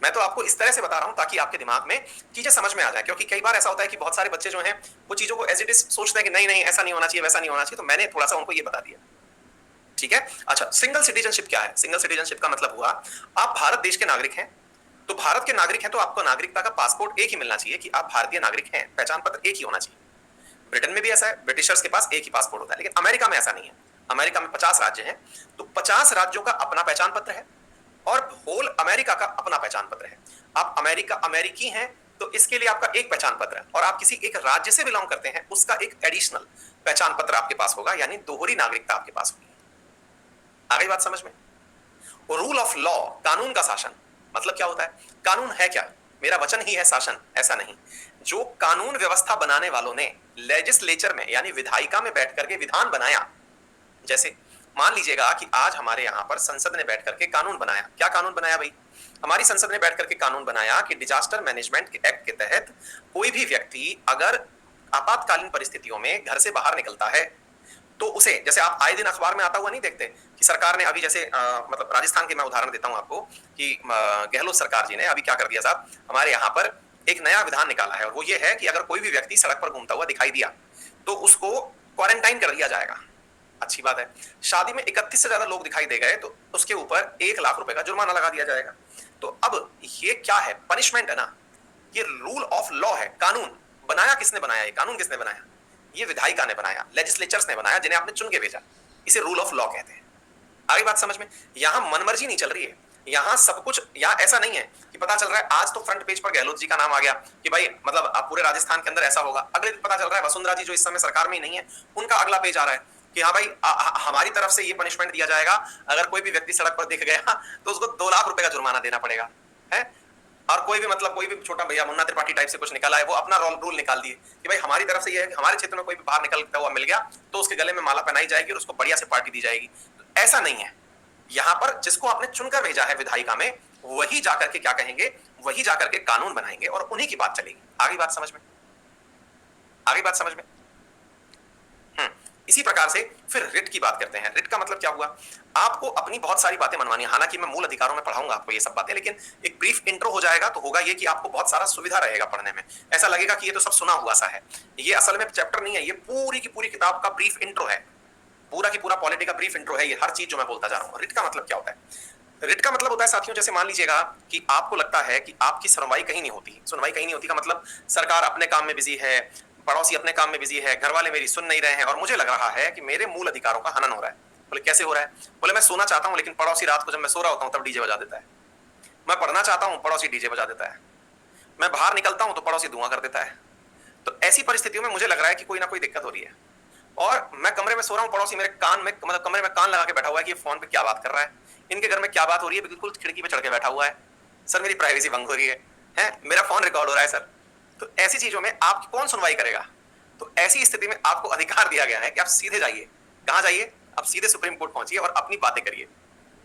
मैं तो आपको इस तरह से बता रहा हूं ताकि आपके दिमाग में चीजें समझ में आ जाए, क्योंकि कई बार ऐसा होता है कि बहुत सारे बच्चे जो हैं वो चीजों को एज इट इज सोचते हैं कि नहीं नहीं ऐसा नहीं होना चाहिए, वैसा नहीं होना चाहिए। तो मैंने थोड़ा सा उनको ये बता दिया। ठीक है। अच्छा, सिंगल सिटीजनशिप क्या है? सिंगल सिटीजनशिप का मतलब हुआ, आप भारत देश के नागरिक हैं, तो भारत के नागरिक हैं तो आपको नागरिकता का पासपोर्ट एक ही मिलना चाहिए कि आप भारतीय नागरिक हैं, पहचान पत्र एक ही होना चाहिए। ब्रिटेन में भी ऐसा है, ब्रिटिशर्स के पास एक ही पासपोर्ट होता है। लेकिन अमेरिका में ऐसा नहीं है। अमेरिका में 50 राज्य हैं, तो 50 राज्यों का अपना पहचान पत्र है और होल अमेरिका का अपना पहचान पत्र है। आप अमेरिकी हैं तो इसके लिए आपका एक पहचान पत्र है, और आप किसी एक राज्य से बिलोंग करते हैं, उसका एक एडिशनल पहचान पत्र आपके पास होगा, यानी दोहरी नागरिकता आपके पास होगी। आ गई बात समझ में? रूल ऑफ लॉ, कानून का शासन, मतलब क्या होता है? कानून है क्या? मेरा वचन ही है शासन, ऐसा नहीं। जो कानून व्यवस्था बनाने वालों ने लेजिस्लेचर में यानी विधायिका में बैठ करके विधान बनाया, जैसे मान लीजिएगा कि आज हमारे यहाँ पर संसद ने बैठ करके कानून बनाया। क्या कानून बनाया भाई? हमारी संसद ने बैठ करके कानून बनाया कि डिजास्टर मैनेजमेंट एक्ट के तहत कोई भी व्यक्ति अगर आपातकालीन परिस्थितियों में घर से बाहर निकलता है, तो उसे, जैसे आप आए दिन अखबार में आता हुआ नहीं देखते कि सरकार ने अभी जैसे मतलब राजस्थान के मैं उदाहरण देता हूं आपको कि गहलोत सरकार जी ने अभी क्या कर दिया साहब, हमारे यहाँ पर एक नया विधान निकाला है, और वो ये है कि अगर कोई भी व्यक्ति सड़क पर घूमता हुआ दिखाई दिया तो उसको क्वारंटाइन कर दिया जाएगा। अच्छी बात है। शादी में 31 से ज्यादा लोग दिखाई दे गए तो उसके ऊपर 1 लाख रुपए का जुर्माना लगा दिया जाएगा। तो अब ये क्या है? पनिशमेंट है ना। ये रूल ऑफ लॉ है। कानून बनाया किसने बनाया? ये कानून किसने बनाया? ये विधायिका ने बनाया, लेजिस्लेचर्स ने बनाया, जिन्हें आपने चुन के भेजा। इसे रूल ऑफ लॉ कहते हैं। आगे बात समझ में? यहां मनमर्जी नहीं चल रही है। यहां सब कुछ, यहां ऐसा नहीं है कि पता चल रहा है आज तो फ्रंट पेज पर गहलोत जी का नाम आ गया कि भाई मतलब आप पूरे राजस्थान के अंदर ऐसा होगा, अगले दिन पता चल रहा है वसुंधरा जी जो इस समय सरकार में ही नहीं है, उनका अगला पेज आ रहा है कि हाँ भाई हमारी तरफ से ये पनिशमेंट दिया जाएगा, अगर कोई भी व्यक्ति सड़क पर दिख गया तो उसको 2 लाख रुपए का जुर्माना देना पड़ेगा है। और कोई भी छोटा भैया मुन्ना त्रिपाठी टाइप से कुछ निकाला है, वो अपना रूल निकाल दिए कि भाई हमारी तरफ से ये है कि हमारे क्षेत्र में कोई भी बाहर निकलता हुआ मिल गया तो उसके गले में माला पहनाई जाएगी और उसको बढ़िया से पार्टी दी जाएगी। तो ऐसा नहीं है। यहाँ पर जिसको आपने चुनकर भेजा है विधायिका में, वही जाकर के क्या कहेंगे? वही जाकर के कानून बनाएंगे और उन्हीं की बात चलेगी। आगे बात समझ में? आगे बात समझ में? इसी प्रकार से फिर रिट की बात करते हैं। रिट का मतलब क्या हुआ? आपको अपनी बहुत सारी बातें मनवानी है। हालांकि मैं मूल अधिकारों में पढ़ाऊंगा आपको ये सब बातें, लेकिन एक ब्रीफ इंट्रो हो जाएगा तो होगा ये कि आपको बहुत सारा सुविधा रहेगा पढ़ने में। ऐसा लगेगा कि ये तो सब सुना हुआ सा है। ये असल में चैप्टर नहीं है, ये पूरी की पूरी किताब का ब्रीफ इंट्रो है। पूरा की पूरा पॉलिटी का ब्रीफ इंट्रो है ये, हर चीज जो मैं बोलता जा रहा हूं। रिट का मतलब क्या होता है? रिट का मतलब होता है साथियों, जैसे मान लीजिएगा कि आपको लगता है कि आपकी सुनवाई कहीं नहीं होती। सुनवाई कहीं नहीं होती का मतलब सरकार अपने काम में बिजी है, पड़ोसी अपने काम में बिजी है, घर वाले मेरी सुन नहीं रहे हैं और मुझे लग रहा है कि मेरे मूल अधिकारों का हनन हो रहा है। बोले कैसे हो रहा है? बोले मैं सोना चाहता हूं लेकिन पड़ोसी रात को जब मैं सो रहा होता हूं तब डीजे बजा देता है। मैं पढ़ना चाहता हूं, पड़ोसी डीजे बजा देता है। मैं बाहर निकलता हूं तो पड़ोसी धुआं कर देता है। तो ऐसी परिस्थितियों में मुझे लग रहा है कि कोई ना कोई दिक्कत हो रही है और मैं कमरे में सो रहा हूं, पड़ोसी मेरे कान में, मतलब कमरे में कान लगा के बैठा हुआ है कि ये फोन पे क्या बात कर रहा है, इनके घर में क्या बात हो रही है, बिल्कुल खिड़की पे चढ़ के बैठा हुआ है। सर मेरी प्राइवेसी भंग हो रही है, मेरा फोन रिकॉर्ड हो रहा है सर। तो ऐसी चीजों में आपकी कौन सुनवाई करेगा? तो ऐसी स्थिति में आपको अधिकार दिया गया है कि आप सीधे जाइए। कहां जाइए? आप सीधे सुप्रीम कोर्ट पहुंचिए और अपनी बातें करिए।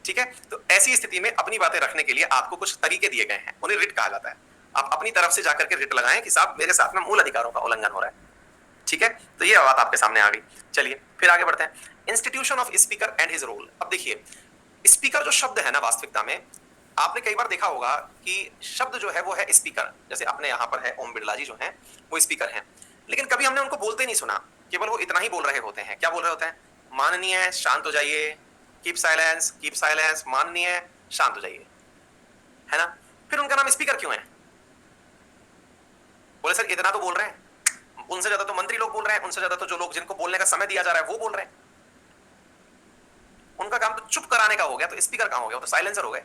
ठीक है? तो ऐसी स्थिति में अपनी बातें रखने के लिए आपको कुछ तरीके दिए गए हैं, उन्हें रिट कहा जाता है। आप अपनी तरफ से जाकर के रिट लगाएं कि साहब मेरे साथ में मूल अधिकारों का उल्लंघन हो रहा है। ठीक है? तो ये बात आपके सामने आ गई। चलिए फिर आगे बढ़ते हैं। Institution of speaker and his role. अब देखिए, स्पीकर जो शब्द है ना, वास्तविकता में आपने कई बार देखा होगा कि शब्द जो है वो है स्पीकर। जैसे अपने यहाँ पर है ओम बिरला जी जो हैं वो स्पीकर हैं, लेकिन कभी हमने उनको बोलते नहीं सुना। केवल वो इतना ही बोल रहे होते हैं। क्या बोल रहे होते हैं? माननीय शांत हो जाइए, कीप साइलेंस, माननीय शांत हो जाइए, है ना? फिर उनका नाम स्पीकर क्यों है? बोले सर इतना तो बोल रहे हैं, उनसे ज्यादा तो मंत्री लोग बोल रहे हैं, उनसे ज्यादा तो जो लोग जिनको बोलने का समय दिया जा रहा है वो बोल रहे हैं। उनका काम तो चुप कराने का हो गया, तो स्पीकर कहां हो गया? वो तो साइलेंसर हो गए।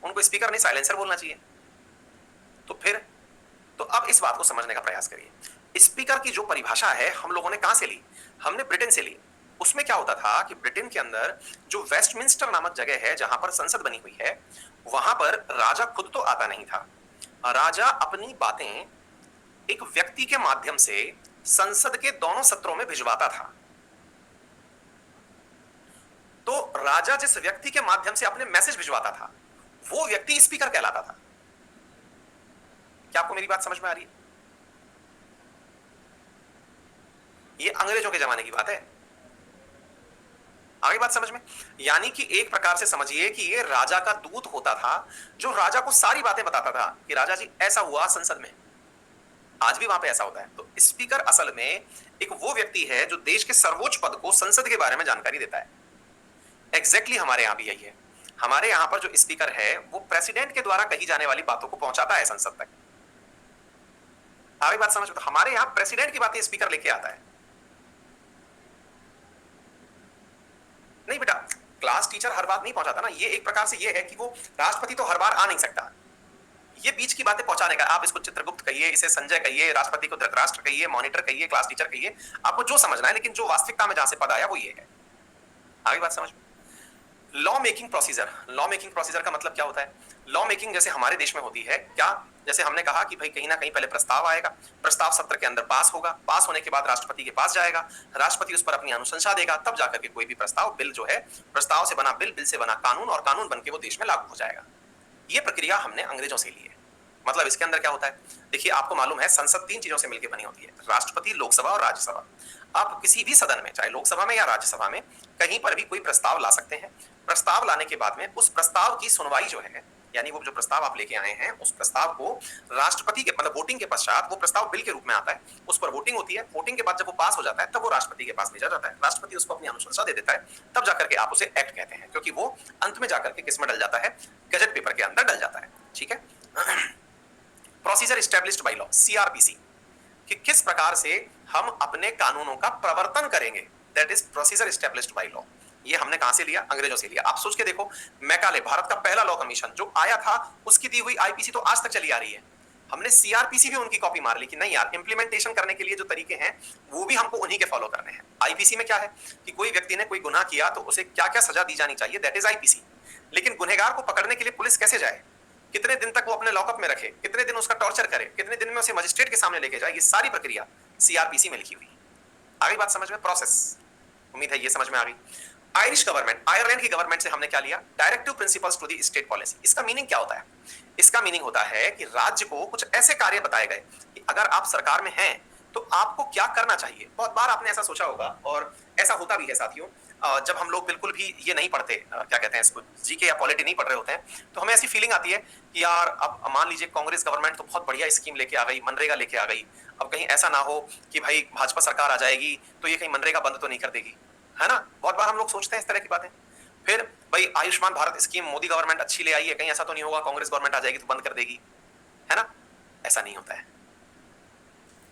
उनको स्पीकर नहीं साइलेंसर बोलना चाहिए। तो फिर, तो अब इस बात को समझने का प्रयास करिए। स्पीकर की जो परिभाषा है हम लोगों ने कहां से ली? हमने ब्रिटेन से ली। उसमें क्या होता था कि ब्रिटेन के अंदर जो वेस्टमिंस्टर नामक जगह है जहां पर संसद बनी हुई है, वहां पर राजा खुद तो आता नहीं था। राजा अपनी बातें एक व्यक्ति के माध्यम से संसद के दोनों सत्रों में भिजवाता था। तो राजा जिस व्यक्ति के माध्यम से अपने मैसेज भिजवाता था वो व्यक्ति स्पीकर कहलाता था। क्या आपको मेरी बात समझ में आ रही है? ये अंग्रेजों के जमाने की बात है। आगे बात समझ में? यानी कि एक प्रकार से समझिए कि ये राजा का दूत होता था जो राजा को सारी बातें बताता था कि राजा जी ऐसा हुआ संसद में। आज भी वहां पे ऐसा होता है। तो स्पीकर असल में एक वो व्यक्ति है जो देश के सर्वोच्च पद को, संसद के बारे में जानकारी देता है। एग्जैक्टली हमारे यहां भी यही है। हमारे यहां पर जो स्पीकर है वो प्रेसिडेंट के द्वारा कही जाने वाली बातों को पहुंचाता है संसद तक। आगे बात समझ में? तो हमारे यहां प्रेसिडेंट की बातें स्पीकर लेके आता है। नहीं बेटा, क्लास टीचर हर बात नहीं पहुंचाता ना। ये एक प्रकार से ये है कि वो राष्ट्रपति तो हर बार आ नहीं सकता। ये बीच की बातें पहुंचाने का, आप इसको चित्रगुप्त कहिए, इसे संजय कहिए, राष्ट्रपति को धृतराष्ट्र कहिए, मॉनिटर कहिए, क्लास टीचर कहिए, आपको जो समझना है, लेकिन जो वास्तविकता में जहां से पद आया वो ये है। आगे बात समझ में? Law making procedure. Law making procedure का मतलब क्या होता है? लॉ मेकिंग जैसे हमारे देश में होती है क्या? जैसे हमने कहा कि भाई कहीं ना कहीं पहले प्रस्ताव आएगा, प्रस्ताव सत्र के अंदर पास होगा, पास होने के बाद राष्ट्रपति के पास जाएगा, राष्ट्रपति उस पर अपनी अनुशंसा देगा, तब जाकर के कोई भी प्रस्ताव, बिल जो है, प्रस्ताव से बना बिल, बिल से बना कानून, और कानून बन के वो देश में लागू हो जाएगा। ये प्रक्रिया हमने अंग्रेजों से ली है। मतलब इसके अंदर क्या होता है? देखिए आपको मालूम है संसद 3 चीजों से मिलकर बनी होती है, राष्ट्रपति, लोकसभा और राज्यसभा। आप किसी भी सदन में, चाहे लोकसभा में या राज्यसभा में, कहीं पर भी कोई प्रस्ताव ला सकते हैं। प्रस्ताव लाने के बाद में उस प्रस्ताव की सुनवाई जो है, यानी वो जो प्रस्ताव आप लेके आए हैं उस प्रस्ताव को राष्ट्रपति के, मतलब वोटिंग के पश्चात वो प्रस्ताव बिल के रूप में आता है, उस पर वोटिंग होती है। वोटिंग के बाद जब वो पास हो जाता है तब वो राष्ट्रपति के पास भेजा जाता है, राष्ट्रपति उसको अपनी अनुशंसा दे देता है, तब जाकर के आप उसे एक्ट कहते हैं, क्योंकि वो अंत में जाकर के किसमें डल जाता है? गजट पेपर के अंदर डल जाता है। ठीक है? Procedure established by law, CrPC, कि किस प्रकार से हम अपने कानूनों का प्रवर्तन करेंगे, that is procedure established by law. ये हमने कहां से लिया? अंग्रेजों से लिया। आप सोच के देखो, मैकाले, भारत का पहला लॉ कमीशन जो आया था, उसकी दी हुई आईपीसी तो आज तक चली आ रही है। हमने सीआरपीसी भी उनकी कॉपी मार ली कि नहीं यार, इंप्लीमेंटेशन करने के लिए जो तरीके हैं वो भी हमको उन्हीं के फॉलो करने हैं। आईपीसी में क्या है कि कोई व्यक्ति ने कोई गुनाह किया तो उसे क्या क्या सजा दी जानी चाहिए, दैट इज आईपीसी। लेकिन गुनहगार को पकड़ने के लिए पुलिस कैसे जाए, कितने दिन तक वो अपने लॉकअप में रखे, कितने दिन उसका टॉर्चर करे, कितने दिन में उसे मजिस्ट्रेट के सामने लेके जाए, ये सारी प्रक्रिया सीआरपीसी में लिखी हुई। आगे बात समझ में? प्रोसेस, उम्मीद है ये समझ में आ गई। आयरिश गवर्नमेंट, आयरलैंड की गवर्नमेंट से हमने क्या लिया? Directive principles to the state policy. इसका मीनिंग क्या होता है? इसका मीनिंग होता है कि राज्य को कुछ ऐसे कार्य बताए गए कि अगर आप सरकार में हैं तो आपको क्या करना चाहिए? बहुत बार आपने ऐसा सोचा होगा और ऐसा होता भी है साथियों। जब हम लोग बिल्कुल भी ये नहीं पढ़ते, क्या कहते हैं इसको, जीके या पॉलिटी नहीं पढ़ रहे होते हैं, तो हमें ऐसी फीलिंग आती है कि यार अब मान लीजिए कांग्रेस गवर्नमेंट तो बहुत बढ़िया स्कीम लेके आ गई, मनरेगा लेके आ गई। अब कहीं ऐसा ना हो कि भाई भाजपा सरकार आ जाएगी तो ये कहीं मनरेगा बंद तो नहीं कर देगी, है ना? बहुत बार हम लोग सोचते हैं इस तरह की बातें। फिर भाई आयुष्मान भारत स्कीम मोदी गवर्नमेंट अच्छी ले आई है, कहीं ऐसा तो नहीं होगा कांग्रेस गवर्नमेंट आ जाएगी तो बंद कर देगी, है ना? ऐसा नहीं होता है।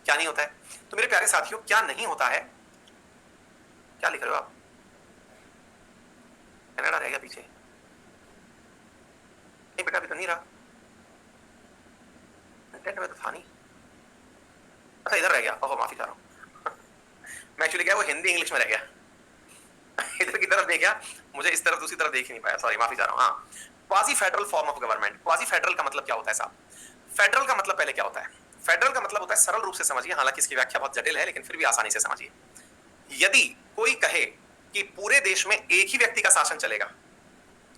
क्या नहीं होता है? तो मेरे प्यारे साथियों, क्या नहीं होता है? क्या लिख रहे हो आप? कनाडा रह गया पीछे? नहीं बेटा, अभी तो नहीं रहा, कंटेंट में तो था नहीं। अच्छा, इधर रह गया। ओह, माफी चाह रहा हूँ। मैं एक्चुअली क्या, वो हिंदी इंग्लिश में रह गया। इधर की तरफ देखा, मुझे इस तरफ दूसरी तरफ देख ही नहीं पाया, सॉरी, माफी चाह रहा हूँ। हाँ, quasi federal form of government. Quasi federal का मतलब क्या होता है साहब? फेडरल का मतलब पहले क्या होता है? फेडरल का मतलब होता है, सरल रूप से समझिए, हालांकि इसकी व्याख्या बहुत जटिल है लेकिन फिर भी आसानी से समझिए। यदि कोई कहे कि पूरे देश में एक ही व्यक्ति का शासन चलेगा,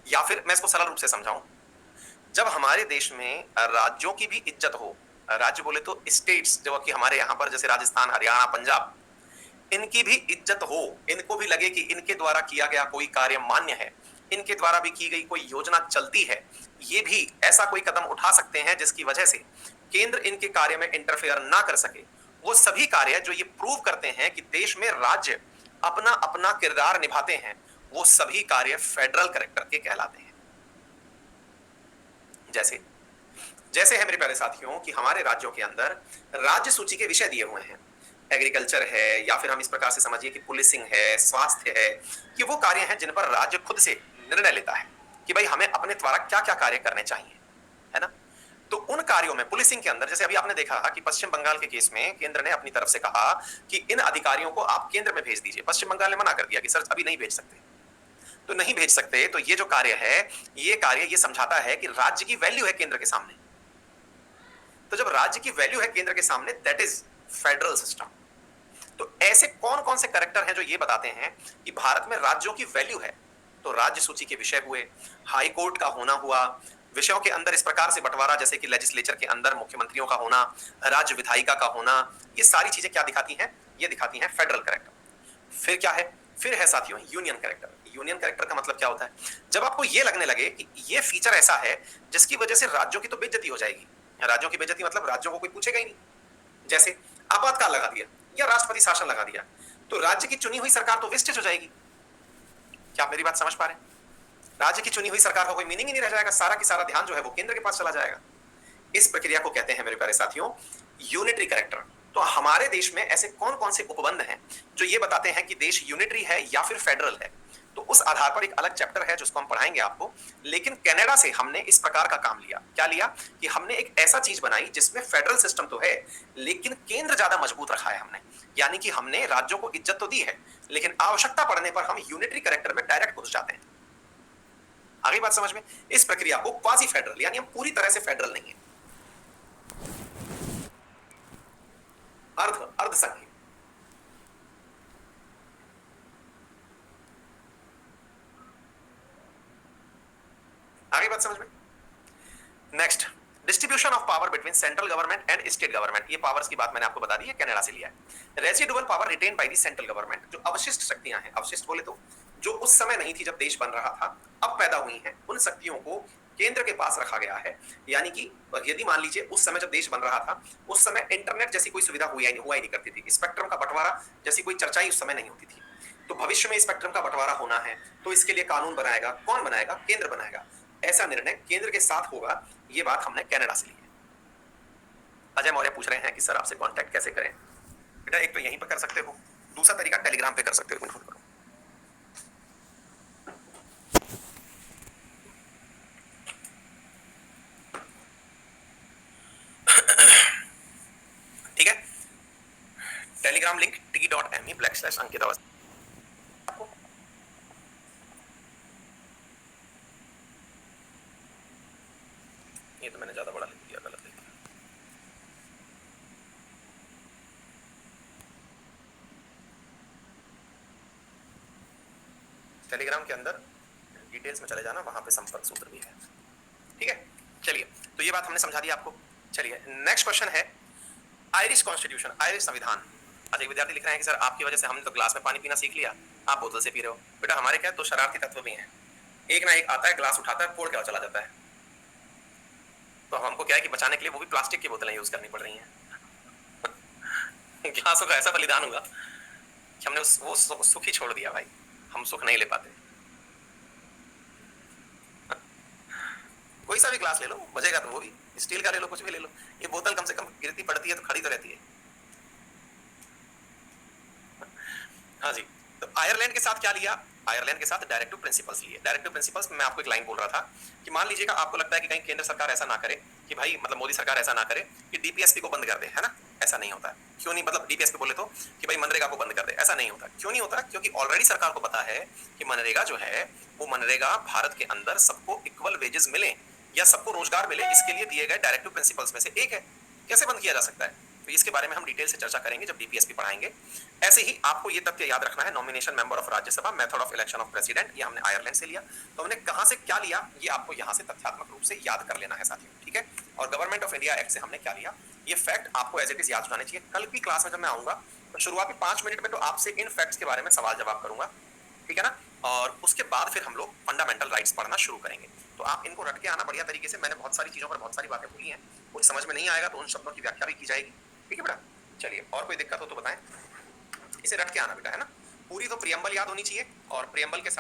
या फिर मैं इसको सरल रूप से समझाऊं, जब हमारे देश में राज्यों की भी इज्जत हो, राज्य बोले तो स्टेट्स, जो कि हमारे यहाँ पर जैसे राजस्थान, हरियाणा, पंजाब, इनकी भी इज्जत हो, इनको भी लगे कि इनके द्वारा किया गया कोई कार्य मान्य है, इनके द्वारा भी की गई कोई योजना चलती है, ये भी ऐसा कोई कदम उठा सकते हैं जिसकी वजह से केंद्र इनके कार्य में इंटरफेयर ना कर सके, वो सभी कार्य जो ये प्रूव करते हैं कि देश में राज्य अपना अपना किरदार निभाते हैं, वो सभी कार्य फेडरल करेक्टर के कहलाते हैं। जैसे जैसे है मेरे प्यारे साथियों कि हमारे राज्यों के अंदर राज्य सूची के विषय दिए हुए हैं, एग्रीकल्चर है, या फिर हम इस प्रकार से समझिए कि पुलिसिंग है, स्वास्थ्य है, कि वो कार्य हैं जिन पर राज्य खुद से निर्णय लेता है कि भाई हमें अपने द्वारा क्या क्या कार्य करने चाहिए, है ना? तो उन कार्यों में पुलिसिंग के अंदर, जैसे अभी आपने देखा कि पश्चिम बंगाल के केस में केंद्र ने अपनी तरफ से कहा कि इन अधिकारियों को आप केंद्र में भेज दीजिए। पश्चिम बंगाल ने मना कर दिया कि सर अभी नहीं भेज सकते। तो नहीं भेज सकते, तो ये जो कार्य है, ये कार्य ये समझाता है कि राज्य की वैल्यू है केंद्र के सामने। तो जब राज्य की वैल्यू है केंद्र के सामने, दैट इज फेडरल सिस्टम। तो ऐसे कौन कौन से कैरेक्टर हैं जो ये बताते हैं कि भारत में राज्यों की वैल्यू है? तो राज्य सूची के विषय हुए, हाई कोर्ट का होना हुआ, विषयों के अंदर इस प्रकार से बंटवारा जैसे कि लेजिस्लेचर के अंदर मुख्यमंत्रियों का होना, राज्य विधायिका का होना, ये सारी चीजें क्या दिखाती हैं? ये दिखाती हैं फेडरल कैरेक्टर। फिर क्या है? फिर है साथियों यूनियन कैरेक्टर। यूनियन कैरेक्टर का मतलब क्या होता है? जब आपको ये लगने लगे कि ये फीचर ऐसा है जिसकी वजह से राज्यों की तो बेइज्जती हो जाएगी। राज्यों की बेइज्जती मतलब राज्यों को कोई पूछेगा ही नहीं। जैसे आपातकाल लगा दिया या राष्ट्रपति शासन लगा दिया, तो राज्य की चुनी हुई सरकार तो वेस्टेज हो जाएगी। क्या आप मेरी बात समझ पा रहे हैं? राज्य की चुनी हुई सरकार का कोई मीनिंग ही नहीं रह जाएगा, सारा की सारा ध्यान जो है वो केंद्र के पास चला जाएगा। इस प्रक्रिया को कहते हैं मेरे प्यारे साथियों यूनिटरी कैरेक्टर। तो हमारे देश में ऐसे कौन कौन से उपबंध हैं जो ये बताते हैं कि देश यूनिटरी है या फिर फेडरल है? तो उस आधार पर एक अलग चैप्टर है जिसको हम पढ़ाएंगे आपको। लेकिन कनाडा से हमने इस प्रकार का काम लिया। क्या लिया? कि हमने एक ऐसा चीज बनाई जिसमें फेडरल सिस्टम तो है लेकिन केंद्र ज्यादा मजबूत रखा है हमने। यानी कि हमने राज्यों को इज्जत तो दी है लेकिन आवश्यकता पड़ने पर हम यूनिटरी कैरेक्टर में डायरेक्ट घुस जाते हैं। आगे बात समझ में? इस प्रक्रिया को क्वासी फेडरल, यानी हम पूरी तरह से फेडरल नहीं है, अर्ध अर्ध संघीय। आगे बात समझ में? Next, distribution of power between central government and state government. ये पावर्स की बात मैंने आपको बता दी है, कनाडा से लिया है। Residual power written by the central government, जो अवशिष्ट शक्तियां हैं, अवशिष्ट बोले तो जो उस समय नहीं थी जब देश बन रहा था, अब पैदा हुई हैं, उन शक्तियों को केंद्र के पास रखा गया है। यानी कि यदि मान लीजिए उस समय जब देश बन रहा था, उस समय इंटरनेट जैसी कोई सुविधा हुआ ही नहीं करती थी, स्पेक्ट्रम का बंटवारा जैसी कोई चर्चा ही उस समय नहीं होती थी। तो भविष्य में स्पेक्ट्रम का बंटवारा होना है तो इसके लिए कानून बनाएगा कौन? बनाएगा केंद्र बनाएगा। ऐसा निर्णय केंद्र के साथ होगा। ये बात हमने कनाडा से ली है। अजय मौर्य पूछ रहे हैं कि सर आपसे कांटेक्ट कैसे करें? बेटा एक तो यहीं पर कर सकते हो, दूसरा तरीका टेलीग्राम पे कर सकते हो। ठीक है, टेलीग्राम लिंक t.me/अंकित अवस्थी। ये तो मैंने ज्यादा बड़ा लिख दिया, गलत लिख दिया। टेलीग्राम के अंदर डिटेल्स में चले जाना, वहां पे संपर्क सूत्र भी है। ठीक है, चलिए, तो ये बात हमने समझा दी आपको। चलिए नेक्स्ट क्वेश्चन है आयरिश कॉन्स्टिट्यूशन, आयरिश संविधान। अच्छा, एक विद्यार्थी लिख रहे हैं कि सर आपकी वजह से हमने तो ग्लास में पानी पीना सीख लिया, आप बोतल से पी रहे हो। बेटा हमारे क्या तो शरारती तत्व भी हैं, एक ना एक आता है, ग्लास उठाता है, फोड़ के और चला जाता है। तो हमको क्या है कि बचाने के लिए वो भी प्लास्टिक की बोतलें यूज करनी पड़ रही हैं। ग्लासों का ऐसा बलिदान हुआ कि हमने वो सुख ही छोड़ दिया भाई, हम सुख नहीं ले पाते। कोई सा भी ग्लास ले लो, बजेगा तो वो भी, स्टील का ले लो, कुछ भी ले लो, ये बोतल कम से कम गिरती पड़ती है तो खड़ी तो रहती है। हाँ जी। तो आयरलैंड के साथ क्या लिया, आयरलैंड के साथ डायरेक्टिव प्रिंसिपल्स लिए। डायरेक्टिव प्रिंसिपल्स में मैं आपको एक लाइन बोल रहा था कि मान लीजिएगा आपको लगता है कि कहीं केंद्र सरकार ऐसा ना करे कि भाई मतलब मोदी सरकार ऐसा ना करे कि डीपीएसपी को बंद कर दे, है ना, ऐसा नहीं होता। क्यों नहीं, मतलब डीपीएसपी बोले तो कि भाई मनरेगा को बंद कर दे, ऐसा नहीं होता। क्यों नहीं होता, क्योंकि ऑलरेडी सरकार को पता है कि मनरेगा जो है वो मनरेगा भारत के अंदर सबको इक्वल वेजेस मिले या सबको रोजगार मिले, इसके लिए दिए गए डायरेक्टिव प्रिंसिपल्स में से एक है। कैसे बंद किया जा सकता है, तो इसके बारे में हम डिटेल से चर्चा करेंगे जब डीपीएसपी पढ़ाएंगे। ऐसे ही आपको ये तथ्य याद रखना है, nomination member of Rajya Sabha, method of election of president, ये हमने आयरलैंड से लिया। तो हमने कहां से क्या लिया ये आपको यहां से तथ्यात्मक रूप से याद कर लेना है साथियों, ठीक है। और गवर्नमेंट ऑफ इंडिया एक्ट से हमने क्या लिया, ये फैक्ट आपको एज इट इज याद होने चाहिए। कल की क्लास में जब मैं आऊंगा तो शुरुआती 5 मिनट में तो आपसे इन फैक्ट्स के बारे में सवाल जवाब करूंगा, ठीक है ना। और उसके बाद फिर हम लोग फंडामेंटल राइट्स पढ़ना शुरू करेंगे। तो आप इनको रट के आना बढ़िया तरीके से। मैंने बहुत सारी चीजों पर बहुत सारी बातें बोली हैं, कुछ समझ में नहीं आएगा तो उन शब्दों की व्याख्या भी की जाएगी, ठीक है बेटा। चलिए, और कोई दिक्कत हो तो बताएं। इसे रट के आना बेटा, है ना। पूरी तो प्रियम्बल याद होनी चाहिए और प्रियम्बल के साथ